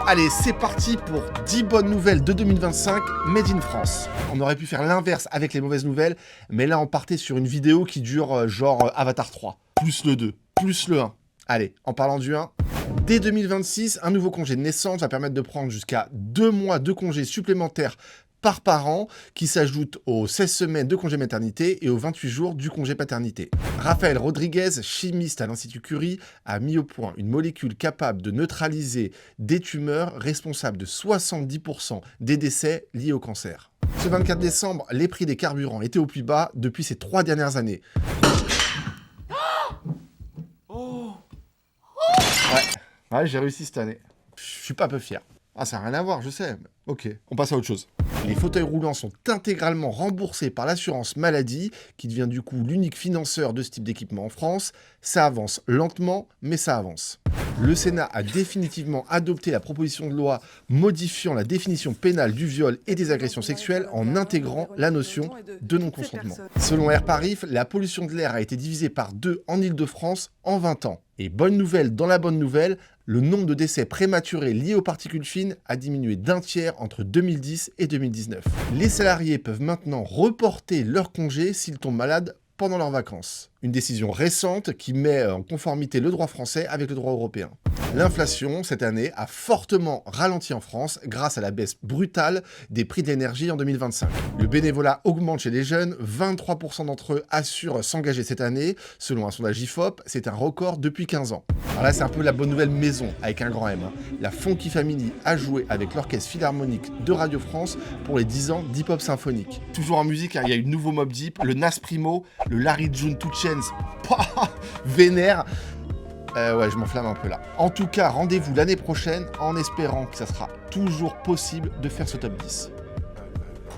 Allez, c'est parti pour 10 bonnes nouvelles de 2025, Made in France. On aurait pu faire l'inverse avec les mauvaises nouvelles, mais là on partait sur une vidéo qui dure genre Avatar 3, plus le 2, plus le 1. Allez, en parlant du 1, dès 2026, un nouveau congé de naissance va permettre de prendre jusqu'à 2 mois de congés supplémentaires par parent, qui s'ajoute aux 16 semaines de congé maternité et aux 28 jours du congé paternité. Raphaël Rodriguez, chimiste à l'Institut Curie, a mis au point une molécule capable de neutraliser des tumeurs responsables de 70% des décès liés au cancer. Ce 24 décembre, les prix des carburants étaient au plus bas depuis ces 3 dernières années. Ouais, j'ai réussi cette année. Je suis pas peu fier. Ah, ça n'a rien à voir, je sais. Ok, on passe à autre chose. Les fauteuils roulants sont intégralement remboursés par l'assurance maladie, qui devient du coup l'unique financeur de ce type d'équipement en France. Ça avance lentement, mais ça avance. Le Sénat a définitivement adopté la proposition de loi modifiant la définition pénale du viol et des agressions sexuelles en intégrant la notion de non-consentement. Selon Air Paris, la pollution de l'air a été divisée par 2 en Île-de-France en 20 ans. Et bonne nouvelle dans la bonne nouvelle, le nombre de décès prématurés liés aux particules fines a diminué d'1 tiers entre 2010 et 2019. Les salariés peuvent maintenant reporter leur congé s'ils tombent malades pendant leurs vacances. Une décision récente qui met en conformité le droit français avec le droit européen. L'inflation, cette année, a fortement ralenti en France grâce à la baisse brutale des prix de l'énergie en 2025. Le bénévolat augmente chez les jeunes, 23% d'entre eux assurent s'engager cette année. Selon un sondage IFOP, c'est un record depuis 15 ans. Alors là, c'est un peu la bonne nouvelle maison, avec un grand M. La Funky Family a joué avec l'Orchestre Philharmonique de Radio France pour les 10 ans d'hip-hop symphonique. Toujours en musique, il y a eu le nouveau Mobb Deep, le Nas Primo, le Larry June 2 Chainz, vénère. Ouais, je m'enflamme un peu là. En tout cas, rendez-vous l'année prochaine en espérant que ça sera toujours possible de faire ce top 10.